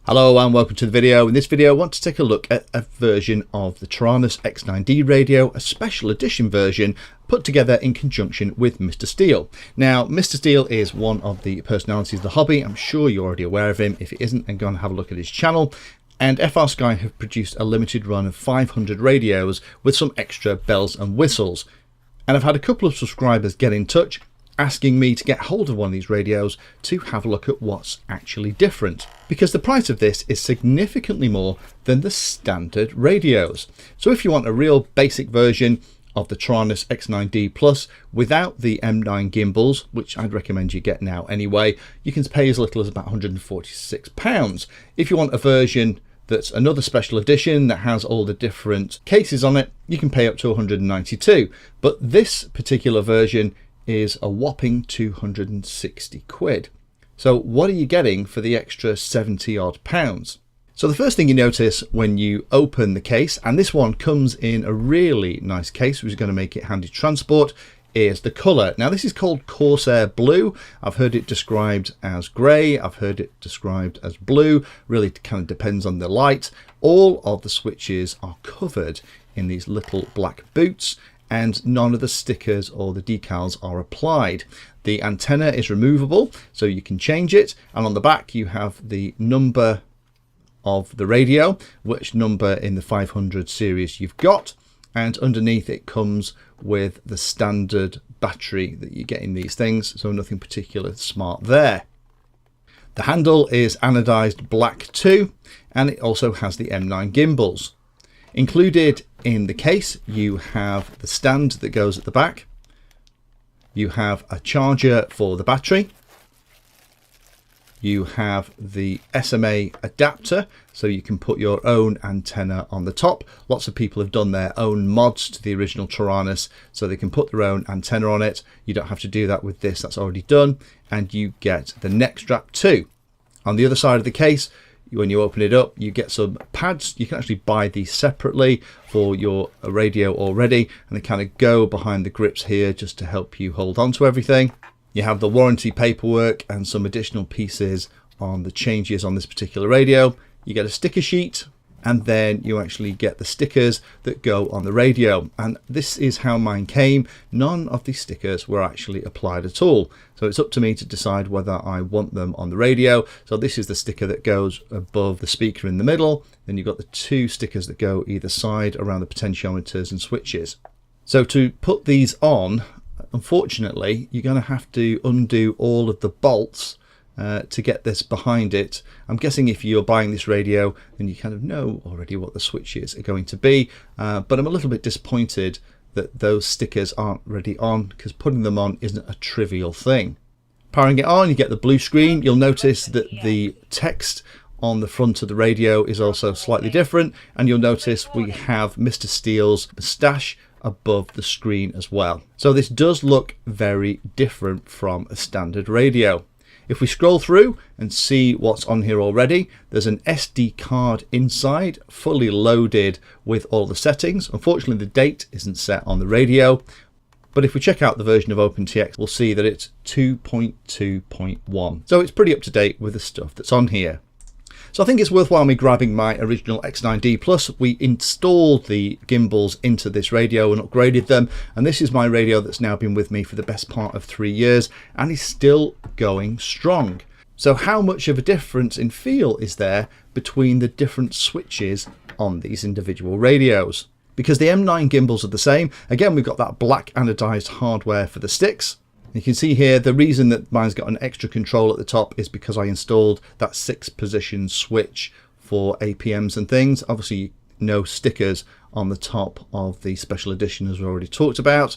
Hello and welcome to the video. In this video I want to take a look at a version of the Taranis X9D radio, a special edition version put together in conjunction with Mr. Steele. Now Mr. Steele is one of the personalities of the hobby. I'm sure you're already aware of him. If it isn't, then go and have a look at his channel. And FrSky have produced a limited run of 500 radios with some extra bells and whistles. And I've had a couple of subscribers get in touch asking me to get hold of one of these radios to have a look at what's actually different, because the price of this is significantly more than the standard radios. So if you want a real basic version of the Taranis X9D Plus without the M9 gimbals, which I'd recommend you get now anyway, you can pay as little as about £146. If you want a version that's another special edition that has all the different cases on it, you can pay up to £192. But this particular version is a whopping 260 quid. So what are you getting for the extra 70 odd pounds? So the first thing you notice when you open the case, and this one comes in a really nice case which is going to make it handy transport, is the colour. Now this is called Corsair Blue. I've heard it described as grey, I've heard it described as blue, really kind of depends on the light. All of the switches are covered in these little black boots, and none of the stickers or the decals are applied. The antenna is removable, so you can change it, and on the back you have the number of the radio, which number in the 500 series you've got, and underneath it comes with the standard battery that you get in these things, so nothing particularly smart there. The handle is anodized black too, and it also has the M9 gimbals. Included in the case, you have the stand that goes at the back. You have a charger for the battery. You have the SMA adapter, so you can put your own antenna on the top. Lots of people have done their own mods to the original Taranis, so they can put their own antenna on it. You don't have to do that with this, that's already done. And you get the neck strap too. On the other side of the case, when you open it up, you get some pads. You can actually buy these separately for your radio already, and they kind of go behind the grips here just to help you hold on to everything. You have the warranty paperwork and some additional pieces on the changes on this particular radio. You get a sticker sheet, and then you actually get the stickers that go on the radio. And this is how mine came. None of these stickers were actually applied at all. So it's up to me to decide whether I want them on the radio. So this is the sticker that goes above the speaker in the middle. Then you've got the two stickers that go either side around the potentiometers and switches. So to put these on, unfortunately, you're going to have to undo all of the bolts to get this behind it. I'm guessing if you're buying this radio, then you kind of know already what the switches are going to be, but I'm a little bit disappointed that those stickers aren't already on, because putting them on isn't a trivial thing. Powering it on, you get the blue screen. You'll notice that the text on the front of the radio is also slightly different, and you'll notice we have Mr. Steele's moustache above the screen as well. So this does look very different from a standard radio. If we scroll through and see what's on here already, there's an SD card inside, fully loaded with all the settings. Unfortunately, the date isn't set on the radio, but if we check out the version of OpenTX, we'll see that it's 2.2.1. So it's pretty up to date with the stuff that's on here. So I think it's worthwhile me grabbing my original X9D Plus. We installed the gimbals into this radio and upgraded them, and this is my radio that's now been with me for the best part of 3 years and is still going strong. So how much of a difference in feel is there between the different switches on these individual radios? Because the M9 gimbals are the same. Again, we've got that black anodized hardware for the sticks. You can see here the reason that mine's got an extra control at the top is because I installed that 6-position switch for APMs and things. Obviously no stickers on the top of the special edition, as we already talked about.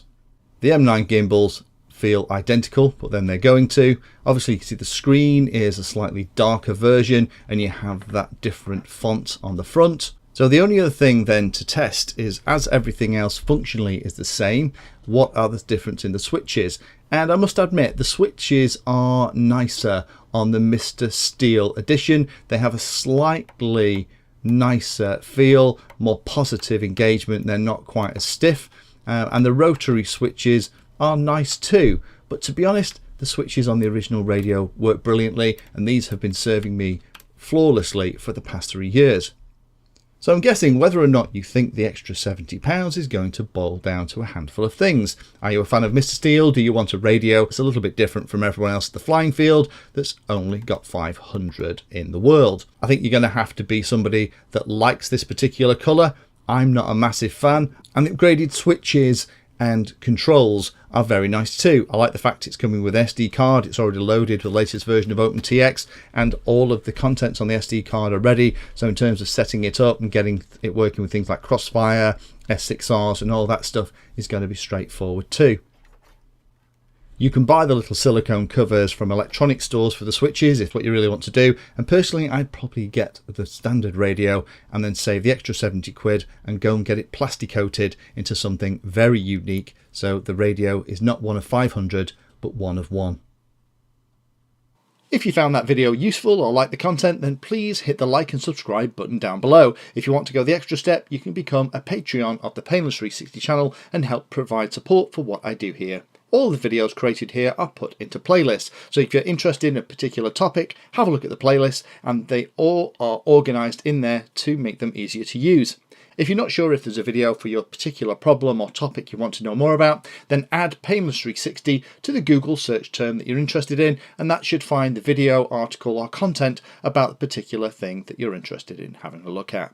The M9 gimbals feel identical, but then they're going to. Obviously you can see the screen is a slightly darker version, and you have that different font on the front. So the only other thing then to test is, as everything else functionally is the same, what are the difference in the switches? And I must admit, the switches are nicer on the Mr. Steele edition. They have a slightly nicer feel, more positive engagement. They're not quite as stiff. And the rotary switches are nice too. But to be honest, the switches on the original radio work brilliantly, and these have been serving me flawlessly for the past 3 years. So I'm guessing whether or not you think the extra £70 is going to boil down to a handful of things. Are you a fan of Mr. Steele? Do you want a radio that's a little bit different from everyone else at the flying field that's only got 500 in the world? I think you're going to have to be somebody that likes this particular colour. I'm not a massive fan, and the upgraded switches and controls are very nice too. I like the fact it's coming with SD card. It's already loaded with the latest version of OpenTX, and all of the contents on the SD card are ready. So in terms of setting it up and getting it working with things like Crossfire, S6Rs and all that stuff is going to be straightforward too. You can buy the little silicone covers from electronic stores for the switches if what you really want to do, and personally I'd probably get the standard radio and then save the extra 70 quid and go and get it plastic coated into something very unique, so the radio is not one of 500 but one of one. If you found that video useful or like the content, then please hit the like and subscribe button down below. If you want to go the extra step, you can become a Patreon of the Painless 360 channel and help provide support for what I do here. All the videos created here are put into playlists, so if you're interested in a particular topic, have a look at the playlist, and they all are organised in there to make them easier to use. If you're not sure if there's a video for your particular problem or topic you want to know more about, then add Painless 360 to the Google search term that you're interested in, and that should find the video, article or content about the particular thing that you're interested in having a look at.